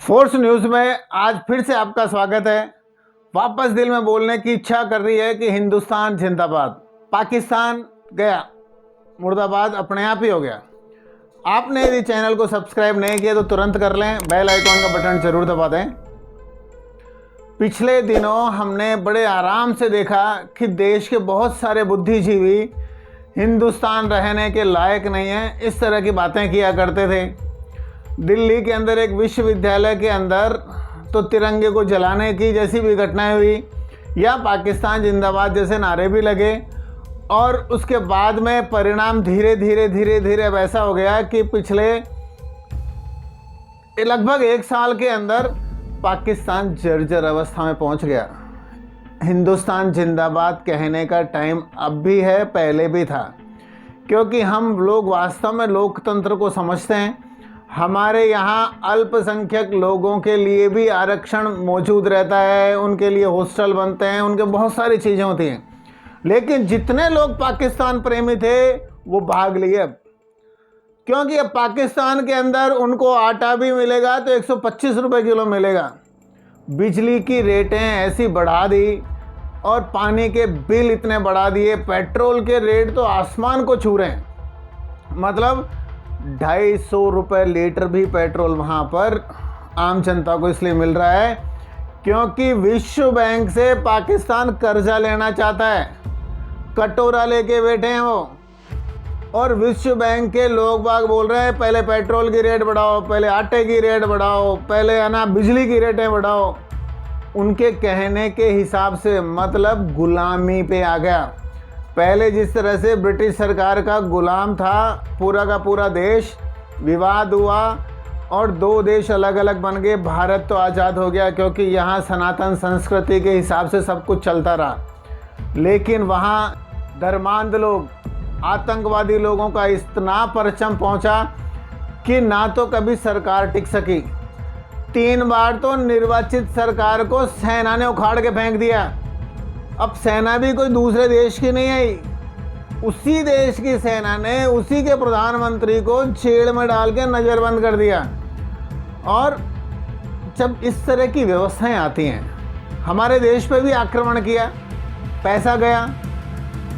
Force news में आज फिर से आपका स्वागत है। वापस दिल में बोलने की इच्छा कर रही है कि हिंदुस्तान जिंदाबाद। पाकिस्तान गया, मुर्दाबाद अपने आप ही हो गया। आपने यदि चैनल को सब्सक्राइब नहीं किया तो तुरंत कर लें, बेल आइकॉन का बटन जरूर दबा दें। पिछले दिनों हमने बड़े आराम से देखा कि देश के बहुत सारे बुद्धिजीवी हिंदुस्तान रहने के लायक नहीं हैं, इस तरह की बातें किया करते थे। दिल्ली के अंदर एक विश्वविद्यालय के अंदर तो तिरंगे को जलाने की जैसी भी घटनाएं हुई या पाकिस्तान जिंदाबाद जैसे नारे भी लगे, और उसके बाद में परिणाम धीरे धीरे वैसा हो गया कि पिछले लगभग एक साल के अंदर पाकिस्तान जर्जर अवस्था में पहुंच गया। हिंदुस्तान जिंदाबाद कहने का टाइम अब भी है, पहले भी था, क्योंकि हम लोग वास्तव में लोकतंत्र को समझते हैं। हमारे यहाँ अल्पसंख्यक लोगों के लिए भी आरक्षण मौजूद रहता है, उनके लिए हॉस्टल बनते हैं, उनके बहुत सारी चीज़ें होती हैं। लेकिन जितने लोग पाकिस्तान प्रेमी थे वो भाग लिए अब, क्योंकि अब पाकिस्तान के अंदर उनको आटा भी मिलेगा तो 125 रुपये किलो मिलेगा। बिजली की रेटें ऐसी बढ़ा दी और पानी के बिल इतने बढ़ा दिए, पेट्रोल के रेट तो आसमान को छू रहे हैं। मतलब 250 रुपये लीटर भी पेट्रोल वहाँ पर आम जनता को इसलिए मिल रहा है क्योंकि विश्व बैंक से पाकिस्तान कर्जा लेना चाहता है। कटोरा लेके बैठे हैं वो, और विश्व बैंक के लोग बाग बोल रहे हैं पहले पेट्रोल की रेट बढ़ाओ, पहले आटे की रेट बढ़ाओ, पहले बिजली की रेटें बढ़ाओ। उनके कहने के हिसाब से मतलब गुलामी पे आ गया। पहले जिस तरह से ब्रिटिश सरकार का गुलाम था पूरा का पूरा देश, विवाद हुआ और दो देश अलग अलग बन गए। भारत तो आज़ाद हो गया क्योंकि यहाँ सनातन संस्कृति के हिसाब से सब कुछ चलता रहा, लेकिन वहाँ धर्मांध लोग, आतंकवादी लोगों का इतना परचम पहुँचा कि ना तो कभी सरकार टिक सकी। 3 बार तो निर्वाचित सरकार को सेना ने उखाड़ के फेंक दिया। अब सेना भी कोई दूसरे देश की नहीं आई, उसी देश की सेना ने उसी के प्रधानमंत्री को जेल में डाल के नज़रबंद कर दिया। और जब इस तरह की व्यवस्थाएं आती हैं, हमारे देश पे भी आक्रमण किया, पैसा गया।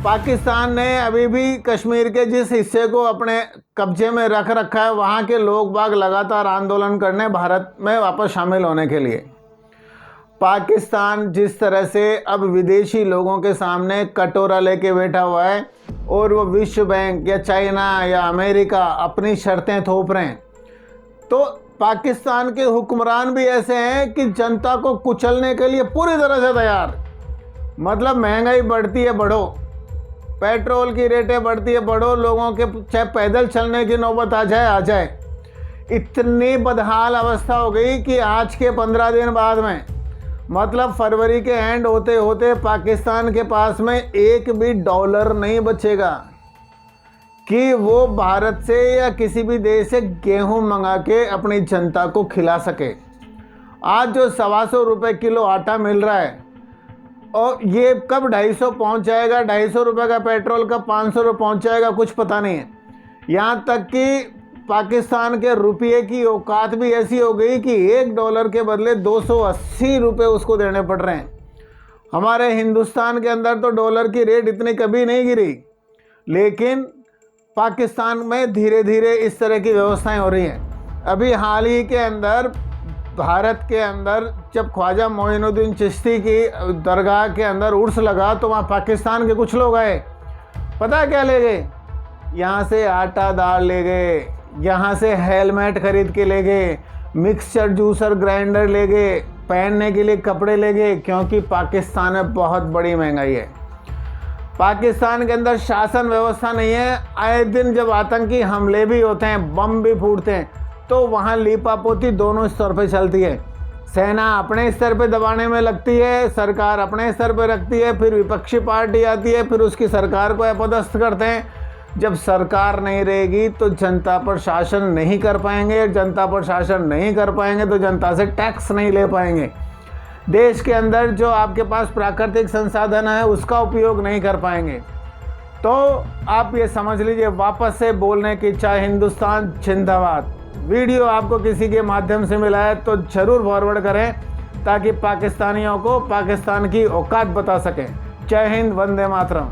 पाकिस्तान ने अभी भी कश्मीर के जिस हिस्से को अपने कब्जे में रख रखा है, वहाँ के लोग बाग लगातार आंदोलन करने भारत में वापस शामिल होने के लिए। पाकिस्तान जिस तरह से अब विदेशी लोगों के सामने कटोरा लेके बैठा हुआ है और वो विश्व बैंक या चाइना या अमेरिका अपनी शर्तें थोप रहे हैं, तो पाकिस्तान के हुक्मरान भी ऐसे हैं कि जनता को कुचलने के लिए पूरी तरह से तैयार। मतलब महंगाई बढ़ती है बढ़ो, पेट्रोल की रेटें बढ़ती है बढ़ो, लोगों के चाहे पैदल चलने की नौबत आ जाए। इतनी बदहाल अवस्था हो गई कि आज के 15 दिन बाद में, मतलब फरवरी के एंड होते होते पाकिस्तान के पास में एक भी डॉलर नहीं बचेगा कि वो भारत से या किसी भी देश से गेहूं मंगा के अपनी जनता को खिला सके। आज जो 125 रुपये किलो आटा मिल रहा है और ये कब 250 पहुंच जाएगा, 250 रुपये का पेट्रोल कब 500 रुपये पहुंच जाएगा कुछ पता नहीं है। यहाँ तक कि पाकिस्तान के रुपये की औकात भी ऐसी हो गई कि $1 के बदले 280 रुपये उसको देने पड़ रहे हैं। हमारे हिंदुस्तान के अंदर तो डॉलर की रेट इतनी कभी नहीं गिरी, लेकिन पाकिस्तान में धीरे धीरे इस तरह की व्यवस्थाएं हो रही हैं। अभी हाल ही के अंदर भारत के अंदर जब ख्वाजा मोइनुद्दीन चिश्ती की दरगाह के अंदर उर्स लगा तो वहाँ पाकिस्तान के कुछ लोग आए, पता क्या ले गए? यहाँ से आटा दाल ले गए, यहाँ से हेलमेट खरीद के ले गए, मिक्सचर जूसर ग्राइंडर ले गए, पहनने के लिए कपड़े ले गए, क्योंकि पाकिस्तान में बहुत बड़ी महंगाई है। पाकिस्तान के अंदर शासन व्यवस्था नहीं है। आए दिन जब आतंकी हमले भी होते हैं, बम भी फूटते हैं, तो वहाँ लीपापोती दोनों स्तर पर चलती है। सेना अपने स्तर पे दबाने में लगती है, सरकार अपने स्तर पे रखती है, फिर विपक्षी पार्टी आती है, फिर उसकी सरकार को अपदस्थ करते हैं। जब सरकार नहीं रहेगी तो जनता पर शासन नहीं कर पाएंगे, जनता पर शासन नहीं कर पाएंगे तो जनता से टैक्स नहीं ले पाएंगे। देश के अंदर जो आपके पास प्राकृतिक संसाधन है उसका उपयोग नहीं कर पाएंगे। तो आप ये समझ लीजिए, वापस से बोलने की इच्छा, हिंदुस्तान जिंदाबाद। वीडियो आपको किसी के माध्यम से मिला है तो ज़रूर फॉरवर्ड करें ताकि पाकिस्तानियों को पाकिस्तान की औकात बता सकें। जय हिंद, वंदे मातरम।